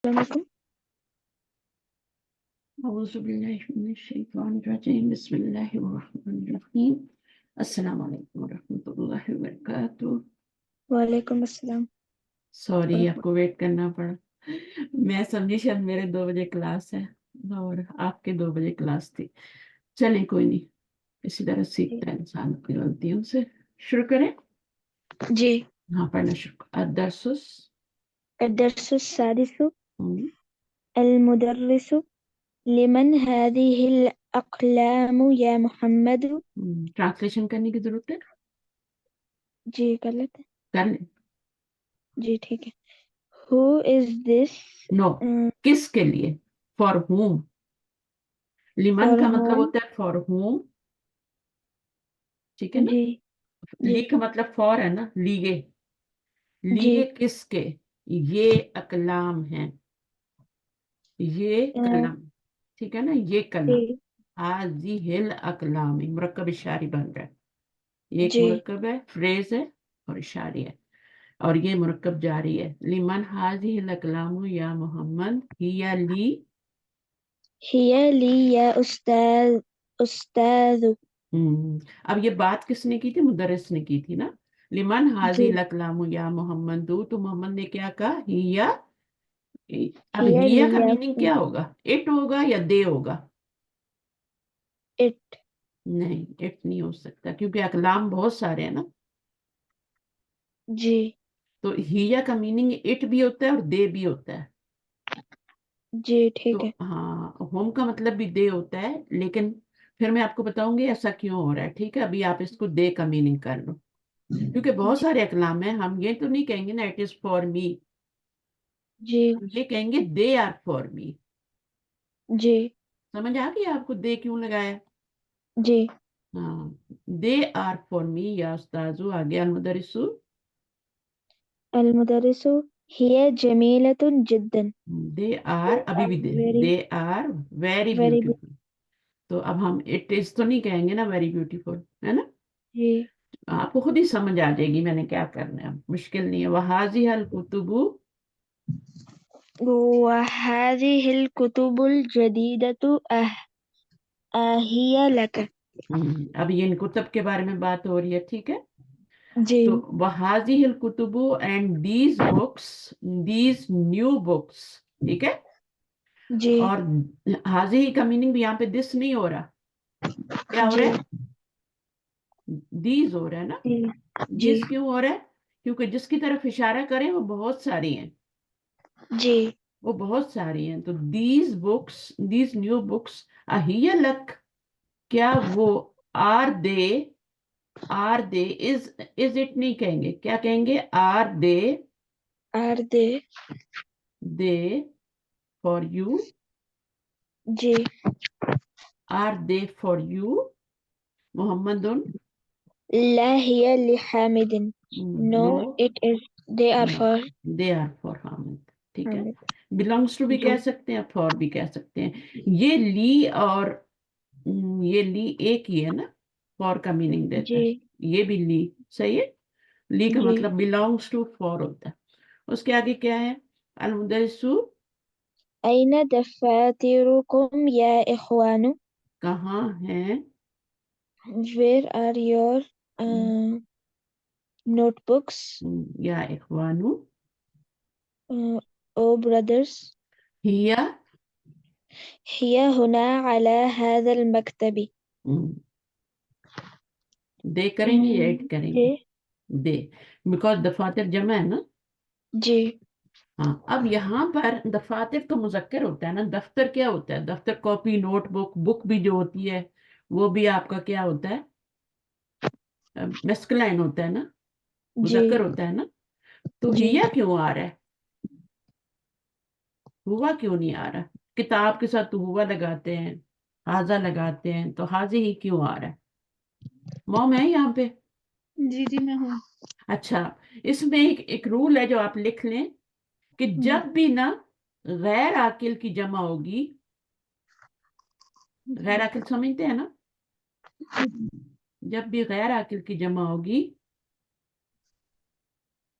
عليكم. أعوذ بالله من الشيطان الرجيم بسم الله الرحمن الرحيم السلام علیکم ورحمۃ اللہ وبرکاتہ. وعلیکم السلام. سوری آپ کو ویٹ کرنا پڑا. میں سمجھی شاید میرے 2 بجے کلاس ہے اور آپ کے 2 بجے کلاس تھی. چلیں کوئی نہیں، اسی طرح سیکھتا ہے انسان اپنی غلطیوں سے. شروع کریں. جی. ہاں پڑھنا شروع. الدرس الدرس السادس. المدرس لمن هذه الأقلام يا محمد. ٹرانسلیشن کرنے کی ضرورت ہے. جی کر لیتے ہیں. کر لیں. جی ٹھیک ہے. Who is this? نو کس کے لیے؟ For home. لمن For کا مطلب whom? ہوتا ہے فار ہوم. ٹھیک ہے نا. جی لی جی کا مطلب فور ہے نا. لیگے جی. لیگے کس کے؟ یہ اقلام ہیں، یہ قلم. ٹھیک ہے نا، یہ قلم. جی ہذہ الاقلام مرکب اشاری بن رہا ہے. یہ ایک جی. مرکب ہے، فریز ہے اور اشاری ہے، اور یہ مرکب جاری ہے. لمن ہذہ الاقلام یا محمد ہی لی. هي لي يا أستاذ. اب یہ بات کس نے کی تھی؟ مدرس نے کی تھی نا. لمن جی. ہذہ الاقلام یا محمد، تو محمد نے کیا کہا؟ ہیا. اب هي ہیا لي کا يا میننگ کیا ہوگا؟ اٹ ہوگا یا دے ہوگا؟ it. نہیں، اٹ نہیں ہو سکتا کیونکہ اقلام بہت سارے ہیں نا. جی تو ہیا کا میننگ اٹ بھی ہوتا ہے اور دے بھی ہوتا ہے. جی تو ٹھیک ہے. ہاں، ہوم کا مطلب بھی دے ہوتا ہے، لیکن پھر میں آپ کو بتاؤں گی ایسا کیوں ہو رہا ہے. ٹھیک ہے، ابھی آپ اس کو دے کا میننگ کر لو، کیونکہ بہت جی سارے اقلام ہیں. ہم یہ تو نہیں کہیں گے نا اٹ از فار می، جی ہم یہ کہیں گے دے آر فار می. جی سمجھ آ گئی آپ کو دے کیوں لگایا؟ جی. ہاں، دے آر فار می یا استاذو. آگے المدرسو. المدرس هي جميلة جدا. دے آر ابھی بھی they are very very beautiful. تو اب ہم اٹ از تو نہیں کہیں گے نا ویری بیوٹیفل، ہے نا. جی. آپ کو خود ہی سمجھ آ جائے گی میں نے کیا کرنا ہے، مشکل نہیں ہے. وہازی الکتب. وهذه الكتب الجديدة هي لك. اب یہ ان کتب کے بارے میں بات ہو رہی ہے. ٹھیک ہے، جی تو وہازی الکتب and these books, these new books. ٹھیک ہے، جی اور حاضی کا میننگ بھی یہاں پہ دس نہیں ہو رہا. کیا ہو جی رہا ہے؟ دیز ہو رہا ہے نا. جی جی دیز کیوں ہو رہا ہے؟ کیونکہ جس کی طرف اشارہ کریں وہ بہت ساری ہیں، جی وہ بہت ساری ہیں. تو these books, these new books اہیہ لک. کیا وہ آر دے از اٹ نہیں کہیں گے، کیا کہیں گے؟ Are they are they. They for you. جی. Are they for you Muhammad. لا هي لحامد. No no it is. They are for they are for Hamid. ٹھیک ہے، حامد. بلانگس ٹو بھی جی کہہ سکتے ہیں، فار بھی کہہ سکتے ہیں. یہ لی اور یہ لی ایک ہی ہے نا، فار کا میننگ دیتا جی ہے. یہ بھی لی صحیح ہے. لی کا جی. مطلب بلانگس ٹو فار ہوتا ہے. اس کے آگے کیا ہے؟ المدرسو. أين دفاتركم يا إخوان. کہاں ہیں؟ Where are your notebooks. یا اخوانو. Oh brothers. ہیا. هي هنا على هذا المكتب. دے کریں گے یا ایٹ کریں گے؟ جی دے، بیکاز دفاتر جمع ہے نا. جی ہاں، اب یہاں پر دفاتر تو مذکر ہوتا ہے نا. دفتر کیا ہوتا ہے؟ دفتر کاپی، نوٹ بک. بک بھی جو ہوتی ہے وہ بھی آپ کا کیا ہوتا ہے؟ میسکلائن ہوتا ہے نا، جی مذکر ہوتا ہے نا. تو جی. ہیا کیوں آ رہا ہے؟ ہوا کیوں نہیں آ رہا؟ کتاب کے ساتھ تو ہوا لگاتے ہیں، حاضہ لگاتے ہیں، تو حاضی ہی کیوں آ رہا ہے؟ موم ہے یہاں پہ؟ جی جی میں ہوں. اچھا، اس میں ایک رول ہے جو آپ لکھ لیں کہ جب بھی نا غیر عاقل کی جمع ہوگی، غیر عاقل سمجھتے ہیں نا، جب بھی غیر عاقل کی جمع ہوگی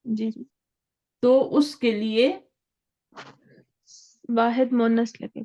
جی تو اس کے لیے واحد مونس لگے.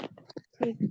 ٹھیک.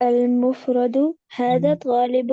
المفرد هذا طالب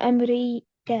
أمريكا.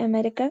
America.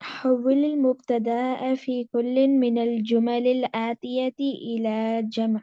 حول المبتدأ في كل من الجمل الآتية إلى جمع.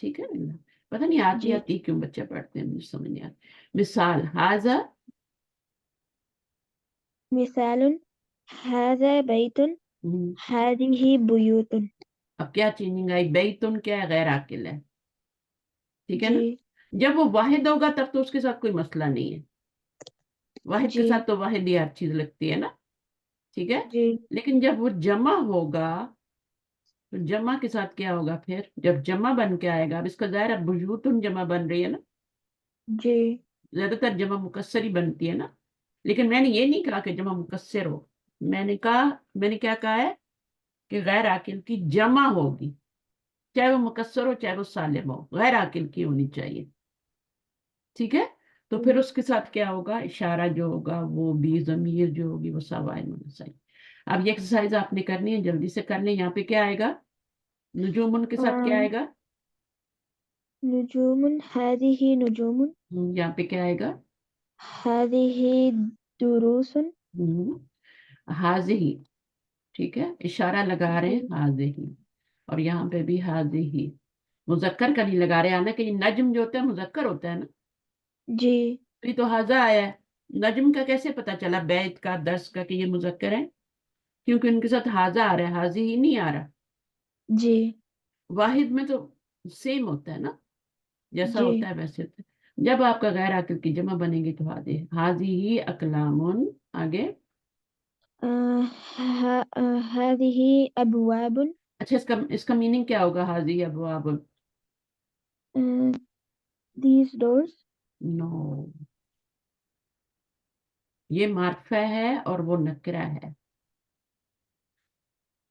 ٹھیک ہے نا؟ پتہ نہیں آتی جی آتی کیوں بچے پڑھتے ہیں، مجھے سمجھ نہیں آتی. مثال ہاذا. مثال هذا بيت ہم، هذه بيوت. اب کیا چینجنگ آئی؟ بیتن کیا ہے؟ غیر عاقل ہے. ٹھیک ہے نا؟ جی جب وہ واحد ہوگا تب تو اس کے ساتھ کوئی مسئلہ نہیں ہے. واحد کے جی ساتھ تو واحد ہی ہر چیز لگتی ہے نا. ٹھیک ہے. جی لیکن جب وہ جمع ہوگا تو جمع کے ساتھ کیا ہوگا پھر؟ جب جمع بن کے آئے گا، اب اس کا ظاہر ہے بیوتن جمع بن رہی ہے نا، جی زیادہ تر جمع مکسر ہی بنتی ہے نا. لیکن میں نے یہ نہیں کہا کہ جمع مکسر ہو. میں نے کیا کہا ہے کہ غیر عاقل کی جمع ہوگی، چاہے وہ مکسر ہو چاہے وہ سالم ہو، غیر عاقل کی ہونی چاہیے. ٹھیک ہے. تو پھر اس کے ساتھ کیا ہوگا؟ اشارہ جو ہوگا وہ بھی، ضمیر جو ہوگی وہ سوائے منصب. اب یہ ایکسرسائز آپ نے کرنی ہے، جلدی سے کر لیں. یہاں پہ کیا آئے گا؟ نجومن کے ساتھ کیا آئے گا؟ نجوم هذه نجوم یہاں پہ کیا آئے گا؟ هذه دروس. حاضی. ٹھیک ہے، اشارہ لگا رہے جی ہیں حاضی. اور یہاں پہ بھی حاضی، مذکر کا نہیں لگا رہے. حالانکہ یہ نجم جو ہوتا ہے مذکر ہوتا ہے نا، جی تو یہ تو حاضہ آیا ہے. نجم کا کیسے پتا چلا؟ بیت کا، درس کا، کہ یہ مذکر ہے؟ کیونکہ ان کے ساتھ حاضہ آ رہا ہے، حاضی ہی نہیں آ رہا. جی واحد میں تو سیم ہوتا ہے نا، جیسا جی ہوتا ہے ویسے ہوتا ہے. جب آپ کا غیر عاقل کی جمع بنے گی تو حاضی ہی اقلامن. آگے. هذه أبواب. اچھا، اس کا میننگ کیا ہوگا؟ حاضی ابواب. these doors. نو، یہ معرفہ ہے اور وہ نکرہ ہے.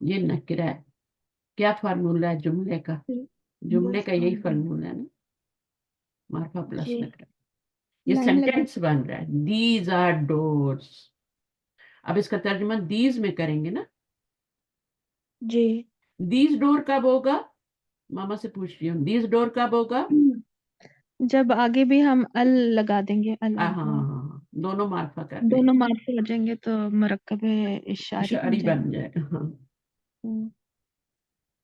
یہ نکرہ ہے. کیا فارمولہ ہے جملے کا؟ جملے بس کا یہی فارمولہ ہے نا، معرفہ پلس جی نکرہ. یہ لائن لگی. سینٹینس بن رہا ہے، دیز آر ڈورس. اب اس کا ترجمہ دیز میں کریں گے نا. جی دیز ڈور کب ہوگا؟ ماما سے پوچھ رہی ہوں، دیز ڈور کب ہوگا؟ جب آگے بھی ہم ال لگا دیں گے، ہاں الابوا، ہاں ہاں، دونوں معرفہ کر رہے ہیں. دونوں معرفے ہو جائیں گے تو مرکب اشاری بن اشاری جائے بن گا. جائے گا. ہاں، ہم،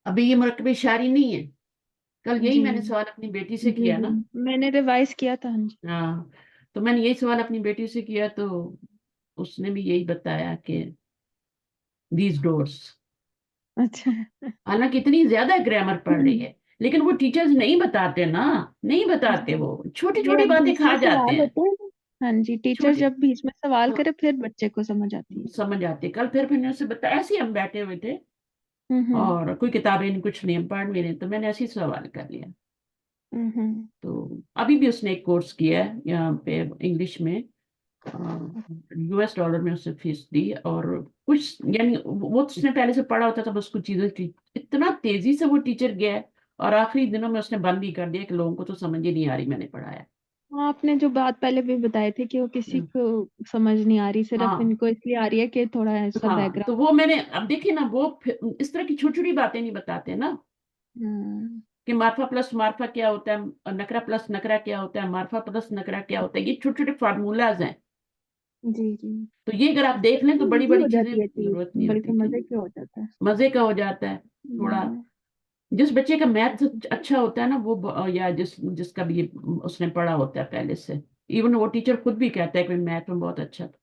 ابھی یہ مرکب اشاری نہیں ہے. کل یہی جی میں نے سوال اپنی بیٹی سے جی کیا جی نا. میں نے ریوائز کیا تھا. ہاں جی. ہاں، تو میں نے یہی سوال اپنی بیٹی سے کیا تو اس نے بھی یہی بتایا کہ دیز ڈورس. اچھا حالانکہ اتنی زیادہ گرامر پڑھ رہی ہے لیکن وہ ٹیچرز نہیں بتاتے نا، نہیں بتاتے. جی وہ چھوٹی یہ چھوٹی اب باتیں بیچ کھا میں جاتے سوال ہیں. ہوتے ہیں. ہاں جی، ٹیچر چھوٹی، جب بیچ میں سوال ہاں، کرے پھر بچے کو سمجھ آتی ہے. سمجھ آتے. کل پھر میں نے اسے بتایا، ایسے ہی ہم بیٹھے ہوئے تھے ہوں اور کوئی کتابیں نہیں، کچھ نہیں، ہم پڑھ نہیں رہے، تو میں نے ایسے ہی سوال کر لیا. ہوں تو ابھی بھی اس نے ایک کورس کیا ہے یہاں پہ انگلش میں، US$ میں اس نے فیس دی. اور کچھ یعنی وہ اس نے پہلے سے پڑھا ہوتا تھا، بس کچھ چیزیں تھی. اتنا تیزی سے وہ ٹیچر گیا ہے اور آخری دنوں میں اس نے بند ہی کر دیا کہ لوگوں کو تو سمجھ ہی نہیں آ رہی میں نے پڑھایا. ہاں، آپ نے جو بات پہلے بھی بتائی تھی کہ وہ کسی کو سمجھ نہیں آ رہی، صرف ہاں ان کو اس لیے آ رہی ہے کہ تھوڑا ایسا ہاں، بیک تو وہ میں نے اب دیکھیے نا، وہ اس طرح کی چھوٹی چھوٹی باتیں نہیں بتاتے نا، گراؤنڈ. کہ معرفہ پلس معرفہ کیا ہوتا ہے، نکرہ پلس نکرہ کیا ہوتا ہے، معرفہ پلس نکرہ کیا ہوتا ہے. یہ چھوٹے چھوٹے فارمولاز ہیں. جی جی تو یہ اگر آپ دیکھ لیں تو بڑی ایزی بڑی ہو چیزیں جاتی ہے چیز، ضرورت نہیں بلکہ ہوتی تھی. مزے کی ہو جاتا ہے. مزے کا ہو جاتا ہے تھوڑا. جس بچے کا میتھ اچھا ہوتا ہے نا، وہ یا جس کا بھی اس نے پڑھا ہوتا ہے پہلے سے، ایون وہ ٹیچر خود بھی کہتا ہے کہ میتھ میں بہت اچھا تھا،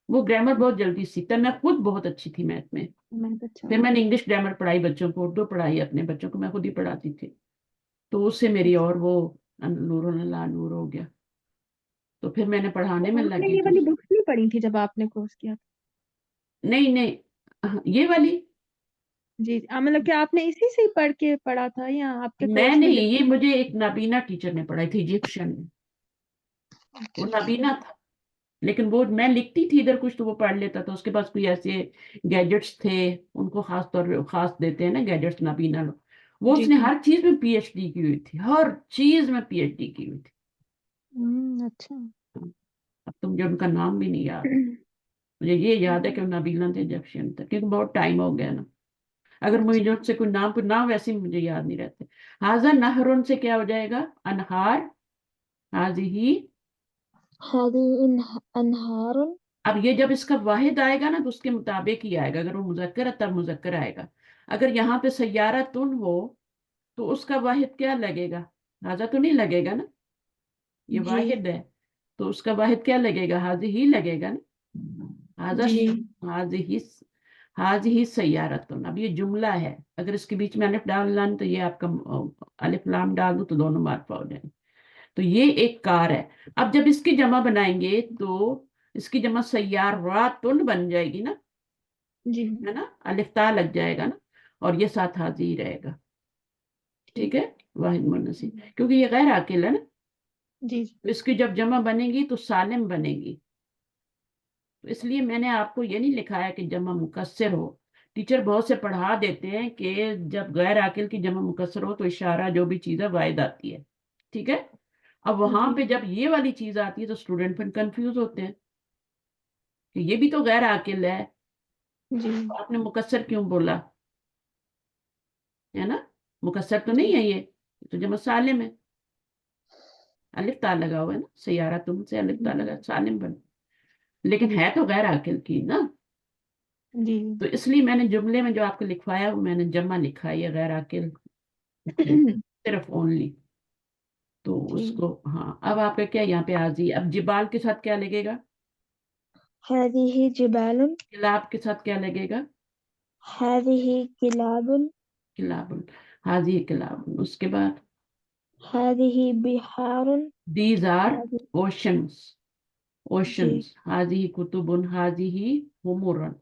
وہ گرامر بہت جلدی سیکھتا ہے. میں خود بہت اچھی تھی میتھ میں. میں تو اچھا پھر ہوتا میں نے انگلش گرامر پڑھائی بچوں کو، اردو پڑھائی اپنے بچوں کو، میں خود ہی پڑھاتی تھی. تو اس سے میری اور وہ نور اللہ نور ہو گیا. تو پھر میں نے پڑھانے میں آپ نے لگی یہ تو والی بکس نہیں پڑھی تھی جب آپ نے کورس کیا تھا؟ نہیں نہیں، یہ والی جی مطلب کہ آپ نے اسی سے ہی پڑھ کے پڑھا تھا یا آپ کے میں کورس میں نہیں، یہ ڈفرینٹ؟ مجھے ایک نابینا ٹیچر نے پڑھائی تھی ایجپشن میں. وہ نابینا تھا لیکن وہ میں لکھتی تھی ادھر کچھ تو وہ پڑھ لیتا تھا. اس کے پاس کوئی ایسے گیجٹس تھے، ان کو خاص طور پہ خاص دیتے ہیں نا گیجٹس، نابینا لوگ. وہ جی اس نے جی. ہر چیز میں PhD کی ہوئی تھی، ہر چیز میں PhD کی ہوئی تھی. اچھا. اب تو مجھے ان کا نام بھی نہیں یاد. مجھے یہ یاد ہے کہ وہ نابینا تھے، ایجپشین تھے، کیونکہ بہت ٹائم ہو گیا نا. اگر مجھے اچھا. ان سے کوئی نام ویسے مجھے یاد نہیں رہتے. حاضر نہرن سے کیا ہو جائے گا؟ انہار. حاضی. هذه أنهار. اب یہ جب اس کا واحد آئے گا نا تو اس کے مطابق ہی آئے گا. اگر وہ مذکر ہے تب مذکر آئے گا. اگر یہاں پہ سیارہ تن ہو تو اس کا واحد کیا لگے گا؟ ہاضا تو نہیں لگے گا نا، یہ جی واحد ہے تو اس کا واحد کیا لگے گا؟ حاضی ہی لگے گا نا، حاضا جی حاضی ہی سیارتن. اب یہ جملہ ہے، اگر اس کے بیچ میں الف ڈالنا تو یہ آپ کا الف لام ڈال دو تو دونوں مارفا ہو جائیں گے. تو یہ ایک کار ہے. اب جب اس کی جمع بنائیں گے تو اس کی جمع سیاراتن بن جائے گی نا، جی ہے نا، الف تا لگ جائے گا نا، اور یہ ساتھ حاضی ہی رہے گا. ٹھیک ہے، واحد مؤنث، کیونکہ یہ غیر عاقل ہے نا. جی اس کی جب جمع بنے گی تو سالم بنے گی. تو اس لیے میں نے آپ کو یہ نہیں لکھایا کہ جمع مکسر ہو. ٹیچر بہت سے پڑھا دیتے ہیں کہ جب غیر عاقل کی جمع مکسر ہو تو اشارہ جو بھی چیز ہے واحد آتی ہے. ٹھیک ہے. اب وہاں جی پہ جب یہ والی چیز آتی ہے تو اسٹوڈنٹ پھر کنفیوز ہوتے ہیں کہ یہ بھی تو غیر عاقل ہے، جی آپ نے مکسر کیوں بولا، ہے نا. مکسر تو جی نہیں ہے، یہ تو جمع سالم ہے، الف تا لگا ہوا ہے نا، سیارہ تم سے الف تا لگا سالم بن، لیکن ہے تو غیر عاقل کی نا. جی تو اس لیے میں نے جملے میں جو آپ کو لکھوایا وہ میں نے جمع لکھا ہے غیر عاقل کی، صرف اونلی. تو اس کو ہاں. اب آپ کا کیا یہاں پہ حاضی، اب جبال کے ساتھ کیا لگے گا؟ هذه جبال کلاب کے ساتھ کیا لگے گا؟ هذه كلاب کلاب، حاضی کلاب. اس کے بعد هذه بحار دیز آر هذه اوشنس، جی اوشنس. حاضی کتب، حاضی ہمرن.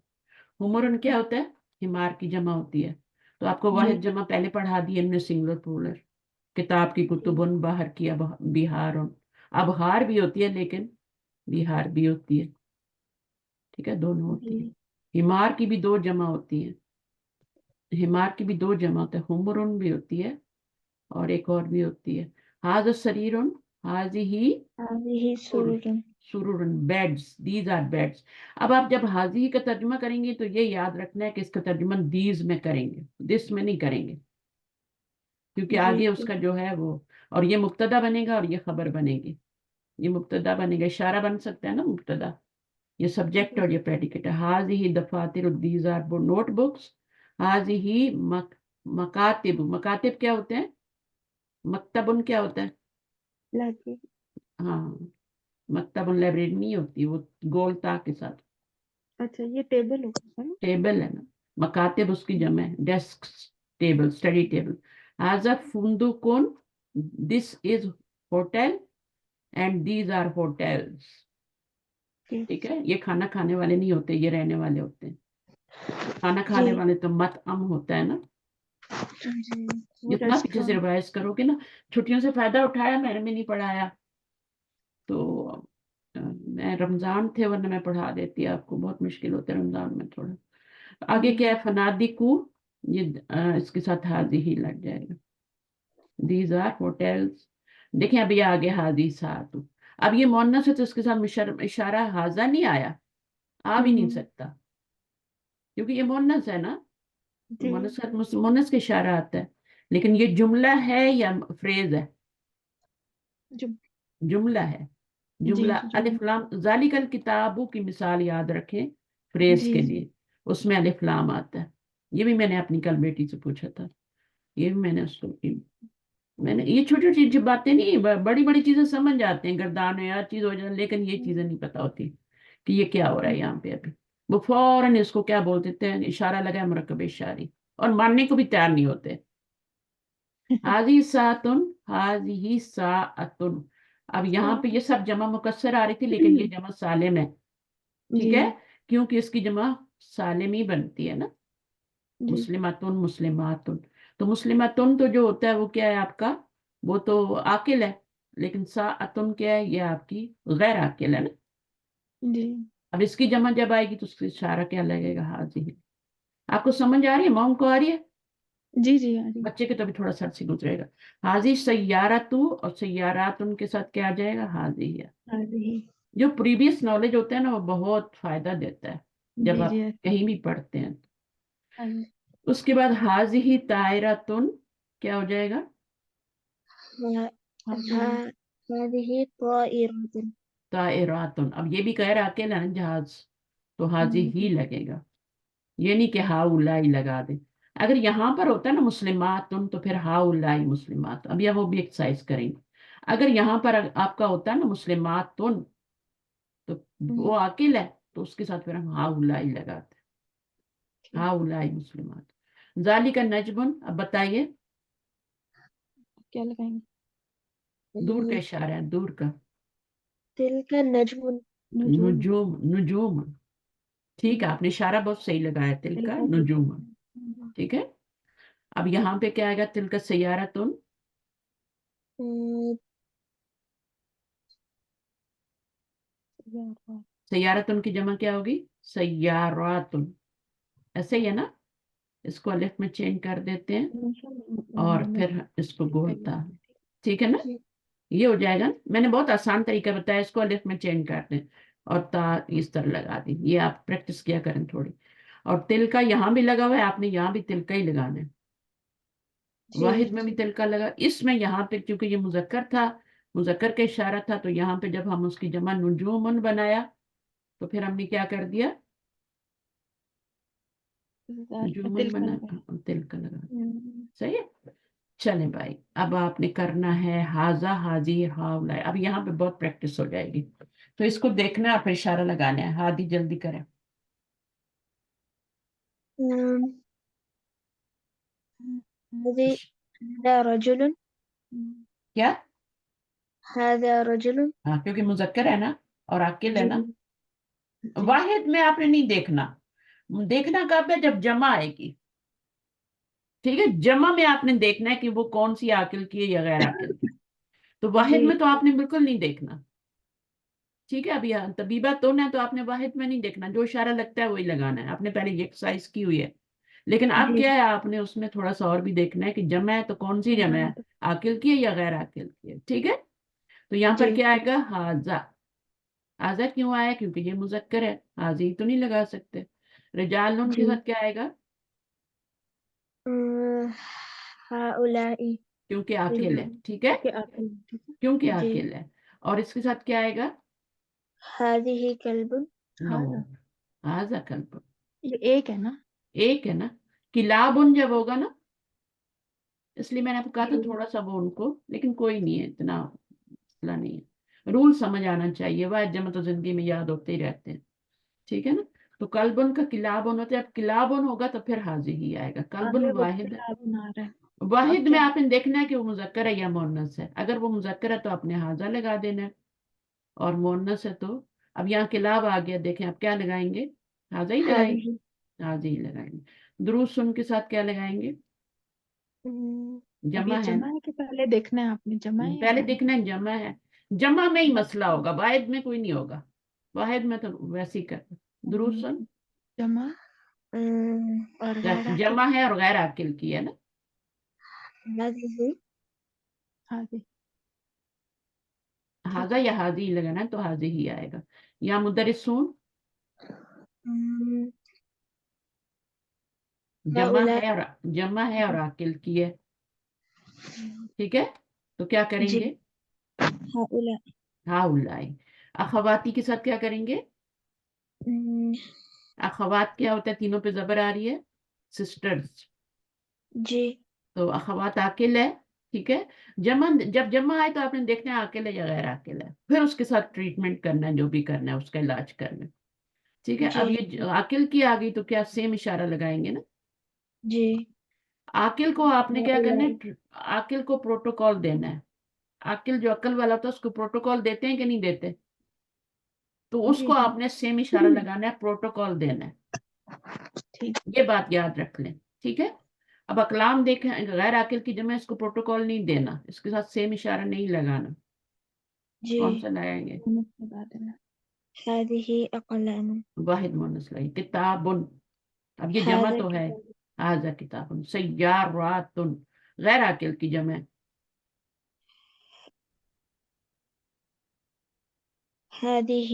ہمرن کیا ہوتا ہے؟ ہمار کی جمع ہوتی ہے. تو آپ کو جی واحد جمع پہلے پڑھا دی ہم نے، سنگولر پلورل. کتاب کی کتبن، باہر کی بہارن. اب ہار بھی ہوتی ہے لیکن بہار بھی ہوتی ہے. ٹھیک ہے، دونوں ہوتی جی ہے. ہمار کی بھی دو جمع ہوتی ہیں، ہمار کی بھی دو جمع ہوتے ہیں، ہمرن بھی ہوتی ہے اور ایک اور بھی ہوتی ہے. ہاذ سریرن، حاضی هذه سرر سرورن، بیڈز، دیز آر بیڈز. اب آپ جب حاضی کا ترجمہ کریں گے تو یہ یاد رکھنا ہے کہ اس کا ترجمہ دیز میں کریں گے، دس میں نہیں کریں گے، کیونکہ جی آگے اس کا جو ہے وہ، اور یہ مبتدا بنے گا اور یہ خبر بنے گی. یہ مبتدا بنے گا، اشارہ بن سکتا ہے نا مبتدا. یہ سبجیکٹ اور یہ پریڈیکیٹ ہے. حاضی دفاتر، دیز آر نوٹ بکس. حاضی مکاتب. مکاتب کیا ہوتے ہیں؟ مکتبن کیا ہوتا ہے؟ لائبریری ہاں، مکتب لائبریری نہیں ہوتی، وہ گول تا کے ساتھ اچھا یہ ٹیبل ہوگا نا. ٹیبل ہے نا. مکاتب اس کی جمع ہے، ڈیسک، ٹیبل، اسٹڈی ٹیبل. حاضر فندقن، this is hotel and these are hotels. ٹھیک ہے، یہ کھانا کھانے والے نہیں ہوتے، یہ رہنے والے ہوتے ہیں. کھانا جی کھانے والے تو مطعم ہوتا ہے نا. جی وہ جتنا پیچھے سے ریسٹورینٹ. ریوائز کرو گے نا. چھٹیوں سے فائدہ اٹھایا، میں نے بھی نہیں پڑھایا تو میں رمضان تھے ورنہ میں پڑھا دیتی. آپ کو بہت مشکل ہوتا ہے رمضان میں تھوڑا. آگے کیا ہے؟ فنادی کو، یہ اس کے ساتھ حاضی ہی لگ جائے گا. These are hotels. دیکھیں اب یہ آگے حاضی ساتھ. اب یہ مونس ہے تو اس کے ساتھ اشارہ حاضہ نہیں آیا، آ بھی نہیں سکتا کیونکہ یہ مونس ہے نا. جی مونس کا اشارہ آتا ہے، لیکن یہ جملہ ہے یا فریز ہے؟ جملہ ہے. جی جملہ جی الف لام. ذالک الکتابو کی مثال یاد رکھیں فریز جی کے لیے، اس میں الف لام آتا ہے. یہ بھی میں نے اپنی کل بیٹی سے پوچھا تھا، یہ بھی میں نے اس کو میں نے یہ چھوٹی چھوٹی باتیں نہیں، بڑی بڑی چیزیں سمجھ جاتے ہیں، گردان یا چیز ہو جائے، لیکن یہ چیزیں نہیں پتا ہوتی کہ یہ کیا ہو رہا ہے یہاں پہ. ابھی وہ فوراً اس کو کیا بول دیتے ہیں، اشارہ لگا ہے، مرکب اشاری، اور ماننے کو بھی تیار نہیں ہوتے. حاضی ساعتن، حاضی ساعتن. اب یہاں پہ یہ سب جمع مکسر آ رہی تھی لیکن یہ جمع سالم ہے. ٹھیک جی ہے، کیونکہ اس کی جمع سالم ہی بنتی ہے نا. جی مسلماتن، مسلماتن. تو مسلماتن تو جو ہوتا ہے وہ کیا ہے آپ کا، وہ تو عاقل ہے، لیکن ساعتن کیا ہے، یہ آپ کی غیر عاقل ہے نا. جی اب اس کی جمع جب آئے گی تو اس کا اشارہ کیا لگے گا؟ حاضی. آپ کو سمجھ آ رہی ہے؟ ماؤں کو آ رہی ہے؟ جی جی آ رہی. بچے کے تو بھی تھوڑا سر سے گزرے گا. حاضی سیارتو، اور سیارات ان کے ساتھ کیا جائے گا؟ حاضی ہے. آ رہی. جو پریویس نالج ہوتا ہے نا وہ بہت فائدہ دیتا ہے جب جی آپ جی کہیں بھی پڑھتے ہیں. آ رہی. اس کے بعد حاضی طائرتن کیا ہو جائے گا؟ هذه طائرة طائراتن. اب یہ بھی غیر عاقل ہے نا جہاز، تو حاضی ہوں، ہی لگے گا. یہ نہیں کہ ہاؤ لائی لگا دے. اگر یہاں پر ہوتا ہے نا مسلماتن تو پھر ہاؤلائی مسلمات، اب یہ وہ بھی ایکسرسائز کریں گے. اگر یہاں پر آپ کا ہوتا ہے نا مسلماتن تو وہ عاقل ہے، تو اس کے ساتھ پھر ہم ہاؤلائی لگاتے ہیں، ہاؤلائی مسلمات. ذالک نجبن، اب بتائیے کیا لگائیں گے؟ دور کا اشارہ ہے، دور کا. تلک نجم نجوم. نجوم، نجوم. ٹھیک ہے، آپ نے اشارہ بہت صحیح لگایا، تل کا نجوم. ٹھیک ہے. اب یہاں پہ کیا آئے گا؟ تل کا سیارتن. سیارتن کی جمع کیا ہوگی؟ سیاراتن. ایسے ہی ہے نا، اس کو الف میں چینج کر دیتے ہیں اور پھر اس کو گولتا. ٹھیک ہے نا، یہ ہو جائے گا. میں نے بہت آسان طریقہ بتایا، اس کو الف میں چینج کر دیں اور تا اس طرح لگا دیں. یہ آپ پریکٹس کیا کریں تھوڑی. اور تل کا یہاں بھی لگا ہوا ہے، آپ نے یہاں بھی تل کا ہی لگانا ہے. واحد میں بھی تل کا لگا. اس میں یہاں پہ کیونکہ یہ مذکر تھا، مذکر کا اشارہ تھا، تو یہاں پہ جب ہم اس کی جمع نجومن بنایا تو پھر ہم نے کیا کر دیا؟ نجومن بنا، تل کا لگا. صحیح ہے. چلیں بھائی، اب آپ نے کرنا ہے ہاضا، حاضی، ہاؤلائے. اب یہاں پہ بہت پریکٹس ہو جائے گی، تو اس کو دیکھنا اور پھر اشارہ لگانا ہے. ہادی جلدی کریں. هذا رجل کیا؟ هذا رجل ہاں، کیونکہ مذکر ہے نا اور عاقل ہے نا. جی. واحد میں آپ نے نہیں دیکھنا. دیکھنا کب ہے؟ جب جمع آئے گی. ٹھیک ہے، جمع میں آپ نے دیکھنا ہے کہ وہ کون سی عاقل کی ہے یا غیر عاقل کی. تو واحد میں تو آپ نے بالکل نہیں دیکھنا. ٹھیک ہے. ابھی طبیبہ تو نہ، تو آپ نے واحد میں نہیں دیکھنا، جو اشارہ لگتا ہے وہی لگانا ہے. آپ نے پہلے یہ ایکسرسائز کی ہوئی ہے. لیکن اب کیا ہے، آپ نے اس میں تھوڑا سا اور بھی دیکھنا ہے کہ جمع ہے تو کون سی جمع ہے، عاقل کی ہے یا غیر عاقل کی ہے. ٹھیک ہے. تو یہاں پر کیا آئے گا؟ حاضا. حاضا کیوں آیا؟ کیونکہ یہ مذکر ہے، حاضی تو نہیں لگا سکتے. رجالن کے ساتھ کیا آئے گا؟ هؤلاء کیونکہ عاقل ہے. ٹھیک ہے، کیونکہ عاقل ہے. اور اس کے ساتھ کیا آئے گا؟ هذه كلب نو، حاضا کلب. یہ ایک ہے نا؟ ایک ہے نا. کلابن جب ہوگا نا، اس لیے میں نے آپ کو کہا تھا تھوڑا سا وہ ان کو، لیکن کوئی نہیں ہے، اتنا مسئلہ نہیں ہے. رول سمجھ آنا چاہیے. واحد جمع تو زندگی میں یاد ہوتے ہی رہتے ہیں. ٹھیک ہے نا. تو کلبن کا کلابن ہوتا ہے. اب کلابن ہوگا تو پھر حاضی ہی آئے گا. کلبن واحد ہے. واحد میں آپ نے دیکھنا ہے کہ وہ مذکر ہے یا مؤنث ہے. اگر وہ مذکر ہے تو آپ نے حاضہ لگا دینا ہے، اور مؤنث ہے تو اب یہاں کلاب آ گیا. دیکھیں آپ کیا لگائیں گے؟ حاضہ ہی لگائیں گے. حاضی ہی لگائیں گے. دروس سن کے ساتھ کیا لگائیں گے؟ اب یہ جمع ہے نا. جمع ہے کہ پہلے دیکھنا ہے آپ نے؟ جمع ہے یا پہلے واحد؟ دیکھنا ہے جمع ہے. جمع میں ہی مسئلہ ہوگا، واحد میں کوئی نہیں ہوگا. واحد میں تو ویسے ہی کر. دروس سن جمع اور غیر عاقل. جمع ہے اور غیر عاقل کی ہے نا. هذه حاضی. حاضہ یا حاضی ہی لگانا ہے تو حاضی ہی آئے گا. یا مدرسون جمع هؤلاء ہے اور جمع ہے اور عاقل کی ہے. ٹھیک ہے. تو کیا کریں جی گے؟ هؤلاء ہاؤلائی. اخواتی کے ساتھ کیا کریں گے؟ اخوات کیا ہوتا ہے؟ تینوں پہ زبر آ رہی ہے، سسٹرز. جی تو اخوات عاقل ہے. ٹھیک ہے. جب جمع آئے تو آپ نے دیکھنا ہے عاقل ہے یا غیر عاقل ہے، پھر اس کے ساتھ ٹریٹمنٹ کرنا ہے، جو بھی کرنا ہے اس کا علاج کرنا ہے. ٹھیک ہے. اب یہ عاقل کی آ گئی تو کیا سیم اشارہ لگائیں گے نا. جی عاقل کو آپ نے کیا کرنا هؤلاء ہے؟ عاقل کو پروٹوکول دینا ہے. عاقل جو عقل والا ہوتا ہے اس کو پروٹوکال دیتے ہیں کہ نہیں دیتے؟ تو اس جی کو آپ نے سیم اشارہ لگانا ہے، پروٹوکال دینا ہے. ٹھیک. یہ بات یاد رکھ لیں. ٹھیک ہے. اب اقلام دیکھیں، غیر عاقل کی جمع، اس کو پروٹوکال نہیں دینا، اس کے ساتھ سیم اشارہ نہیں لگانا. جی کون سا لگائیں گے؟ لگا دینا. هذه أقلام واحد مونس لگائیں. کتابن، اب یہ جمع هذا تو ہے. كتاب حاضہ کتابن. سیاراتن غیر عاقل کی جمع. هذه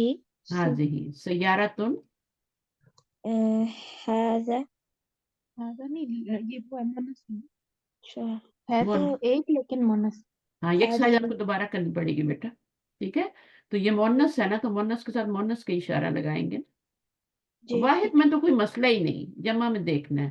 حاضی. سیارتن هذا حاضر نہیں، یہ وہ مونس شهر ہے تو مون. ایک، لیکن مونس. ہاں، یہ ایکسرسائز آپ هذه کو دوبارہ کرنی پڑے گی بیٹا. ٹھیک ہے. تو یہ مونس ہے نا، تو مونس کے ساتھ مونس کا اشارہ لگائیں گے. جی واحد ٹھیک میں تو کوئی مسئلہ ہی نہیں، جمع میں دیکھنا ہے.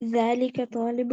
ذلك طالب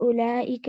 أولئك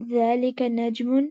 ذلك نجم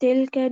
تلك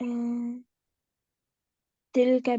آه، تلك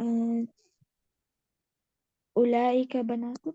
آه، أولئك بنات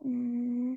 آه،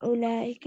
أولئك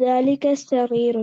ذلك سرير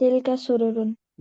تلك سرر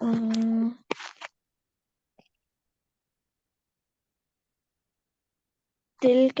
آه، تلك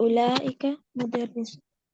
أولئك مدرس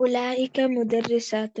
أولئك مدرسات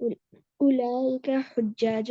أولئك حجاج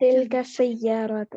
تلك السيارات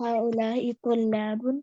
هؤلاء طلاب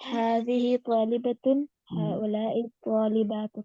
هذه طالبة هؤلاء طالبات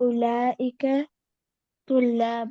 أولئك طلاب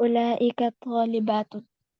أولئك طالبات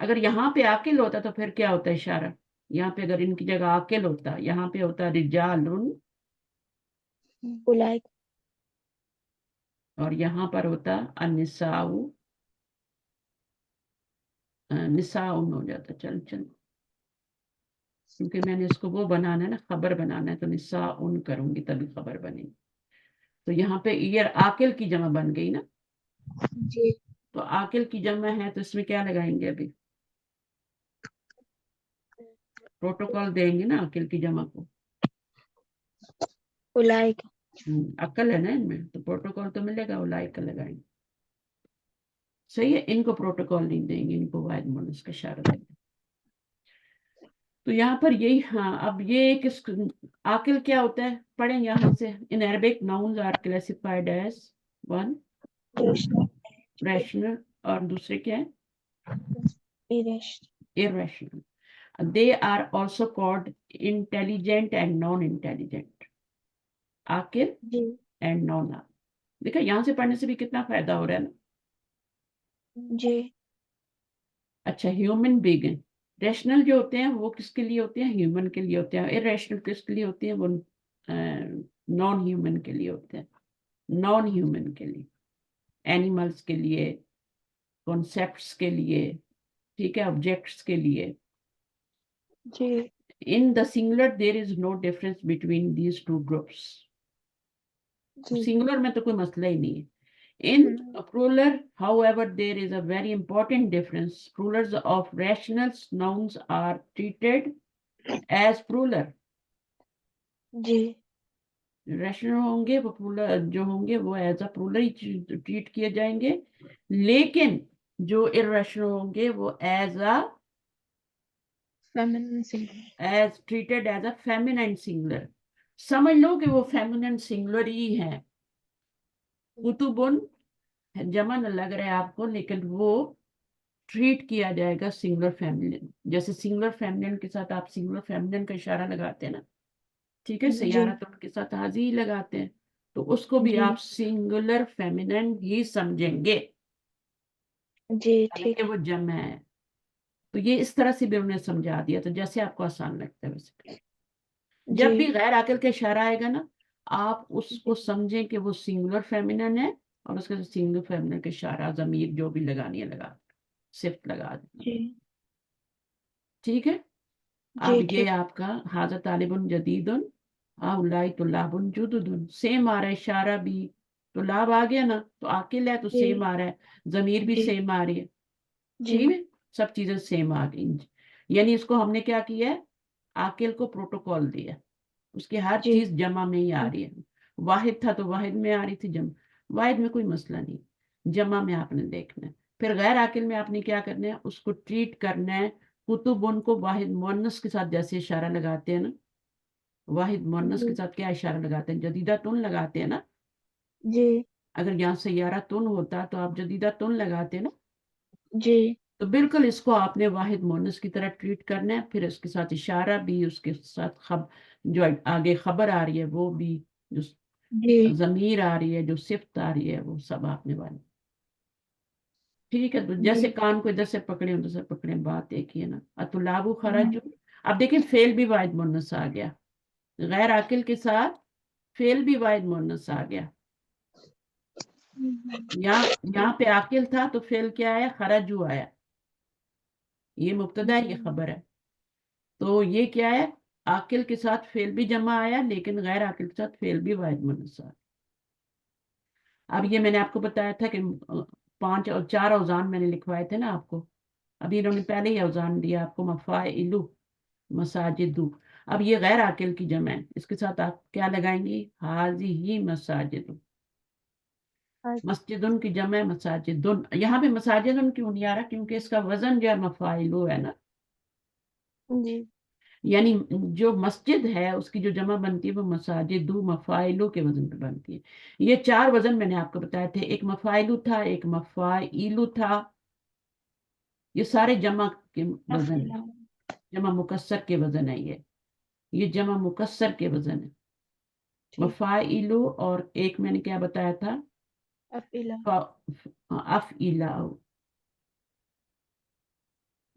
اگر یہاں پہ عاقل ہوتا تو پھر کیا ہوتا اشارہ؟ یہاں پہ اگر ان کی جگہ عاقل ہوتا، یہاں پہ ہوتا رجال، اولئک، اور یہاں پر ہوتا النساء، نساء ہو جاتا. چل کیونکہ میں نے اس کو وہ بنانا ہے نا، خبر بنانا ہے، تو نساء کروں گی تبھی خبر بنے گی. تو یہاں پہ یہ عاقل کی جمع بن گئی نا. جی تو عاقل کی جمع ہے تو اس میں کیا لگائیں گے؟ ابھی پروٹوکول دیں گے نا عاقل کی جمع کو. اولئک، عقل ہے نا ان میں، تو پروٹوکول تو ملے گا، اولئک کا لگائیں گے. صحیح ہے، ان کو پروٹوکول نہیں دیں گے، ان کو واحد مونس کا اشارہ دیں گے. تو یہاں پر یہی. ہاں اب یہ کس عاقل کیا ہوتا ہے پڑھیں یہاں سے. In Arabic nouns are classified as one rational اور دوسرے کیا ہے irrational. They are also called intelligent and non-intelligent. Aqil G and non-عاقل. دیکھا یہاں سے پڑھنے سے بھی کتنا فائدہ ہو رہا ہے نا. جی اچھا ہیومن بیگن ریشنل جو ہوتے ہیں وہ کس کے لیے ہوتے ہیں؟ ہیومن کے لیے ہوتے ہیں. irrational کس کے لیے ہوتے ہیں؟ وہ نان ہیومن کے لیے ہوتے ہیں. نان ہیومن کے لیے، اینیملس کے لیے، کانسیپٹس کے لیے، ٹھیک ہے، آبجیکٹس کے لیے. جی In the singular there is no difference between these two groups. جی سنگولر میں تو کوئی مسئلہ ہی نہیں ہے. In plural, however, there is a very important difference. Plurals of rational nouns are treated as plural. جی ریشنل ہوں گے وہ plural جو ہوں گے وہ ایز اے plural ہی ٹریٹ کیے جائیں گے، لیکن جو irrational ہوں گے وہ as treated as a feminine singular. سمجھ لو کہ وہ feminine singular ہی ہیں. کتبن جمع نہ لگ رہا ہے آپ کو، لیکن وہ ٹریٹ کیا جائے گا سنگولر فیملین. جیسے سنگولر فیملین کے ساتھ آپ سنگولر فیملین کا اشارہ لگاتے ہیں نا، ٹھیک ہے، سیارت ان کے ساتھ حاضی ہی لگاتے ہیں، تو اس کو بھی جی آپ سنگولر فیملین ہی سمجھیں گے، جی حالانکہ ٹھیک وہ جمع ہے. تو یہ اس طرح سے بھی انہوں نے سمجھا دیا، تو جیسے آپ کو آسان لگتا ہے ویسے. جب جی بھی غیر عاقل کا اشارہ آئے گا نا، آپ اس کو سمجھیں کہ وہ سنگولر فیمنن ہے، اور اس کے سنگولر فیمنن کا اشارہ ضمیر جو بھی لگانی ہے لگا، صفت لگا دیں. جی ٹھیک ہے. جی اب ٹھیک یہ آپ کا حاضر طالب جدید ہؤلاء طلاب جدد، سیم آ رہا ہے اشارہ بھی، طلاب آ گیا نا، تو عاقل ہے تو جی سیم آ رہا ہے، ضمیر بھی جی سیم آ رہی ہے. جی ٹھیک ہے، سب چیزیں سیم آ گئی. یعنی اس کو ہم نے کیا کیا ہے، عاقل کو پروٹوکول دیا، اس کی ہر جی چیز جمع میں ہی آ رہی ہے. واحد تھا تو واحد میں آ رہی تھی جمع، واحد میں کوئی مسئلہ نہیں، جمع میں آپ نے دیکھنا ہے. پھر غیر عاقل میں آپ نے کیا کرنا ہے، اس کو ٹریٹ کرنا ہے. کتب ان کو واحد مؤنث کے ساتھ جیسے اشارہ لگاتے ہیں نا، واحد مؤنث کے جی ساتھ کیا اشارہ لگاتے ہیں؟ جدیدہ تن لگاتے ہیں نا. جی اگر یہاں سیارہ تن ہوتا تو آپ جدیدہ تن لگاتے نا. جی تو بالکل اس کو آپ نے واحد مؤنث کی طرح ٹریٹ کرنا ہے. پھر اس کے ساتھ اشارہ بھی، اس کے ساتھ جو آگے خبر آ رہی ہے وہ بھی، جو جی ضمیر آ رہی ہے، جو صفت آ رہی ہے، وہ سب آپ نے والی. ٹھیک ہے. تو جی جیسے کان کو ادھر سے پکڑے ادھر سے پکڑے، بات ایک ہی ہے نا. اطلاب خرج. اب دیکھیں فعل بھی واحد مؤنث آ گیا، غیر عاقل کے ساتھ فعل بھی واحد مؤنث آ گیا. یہاں پہ عاقل تھا تو فعل کیا آیا؟ خرجو آیا. یہ مبتدا ہے، یہ خبر ہے. تو یہ کیا ہے؟ عاقل کے ساتھ فعل بھی جمع آیا، لیکن غیر عاقل کے ساتھ فعل بھی واحد مؤنث آیا. اب یہ میں نے آپ کو بتایا تھا کہ 5 اور 4 اوزان میں نے لکھوائے تھے نا آپ کو. ابھی انہوں نے پہلے ہی اوزان دیا آپ کو، مفاعل، مساجد. اب یہ غیر عاقل کی جمع ہے، اس کے ساتھ آپ کیا لگائیں گی؟ ہی مساجد. مسجدن کی جمع ہے مساجدن. یہاں پہ مساجدن کیوں نہیں آ رہا؟ کیونکہ اس کا وزن جو ہے مفاعلو ہے نا. جی یعنی جو مسجد ہے اس کی جو جمع بنتی ہے وہ مساجد مفاعلو کے وزن پہ بنتی ہے. یہ 4 وزن میں نے آپ کو بتایا تھے، ایک مفاعلو تھا، ایک مفاعیلو تھا. یہ سارے جمع کے وزن ہیں، جمع مکسر کے وزن ہے. یہ جمع مکسر کے وزن ہے. مفاعلو، اور ایک میں نے کیا بتایا تھا؟ افعلا.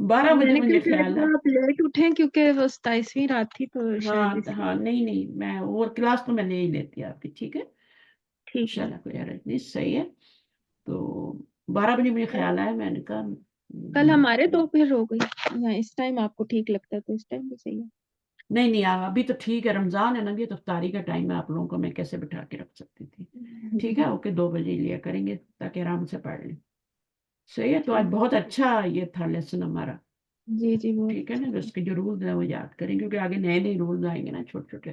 12 میں بجے نے مجھے کہا شاید خیال ہے. وہ آپ لیٹ اٹھیں کیونکہ وہ 27ویں رات تھی تو شاید اس ہاں نہیں میں اور کلاس تو میں لے ہی لیتی آپ کی. ٹھیک ہے ٹھیک ہے. چلو کوئی حرج نہیں صحیح ہے. تو 12 بجے مجھے خیال آیا میں نے کہا کل ہمارے دوپہر ہو گئی یا اس ٹائم آپ کو ٹھیک لگتا ہے تو اس ٹائم بھی صحیح ہے. نہیں ابھی تو ٹھیک ہے رمضان ہے نا یہ تو افطاری کا ٹائم ہے آپ لوگوں کو میں کیسے بٹھا کے رکھ سکتی تھی. ٹھیک ہے اوکے 2 بجے لیا کریں گے تاکہ آرام سے پڑھ لیں. صحیح ہے تو آج بہت اچھا یہ تھا لیسن ہمارا. جی جی بہت ٹھیک ہے نا اس کے جو رولز ہیں وہ یاد کریں کیونکہ آگے نئے رولز آئیں گے نا چھوٹے چھوٹے.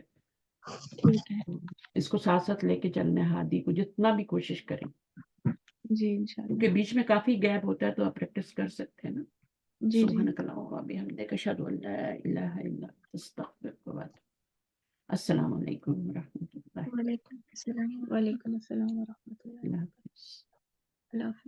ٹھیک ہے. اس کو ساتھ ساتھ لے کے چلنا ہے ہادی کو جتنا بھی کوشش کریں جی انشاءاللہ. کیونکہ بیچ میں کافی گیپ ہوتا ہے تو آپ پریکٹس کر سکتے ہیں نا. جی جی سبحانک اللہم و بحمدک اشہد ان لا الہ الا انت استغفرک و اتوب. السلام علیکم ورحمۃ اللہ. وعلیکم السلام ورحمۃ اللہ. اللہ حافظ. اللہ حافظ.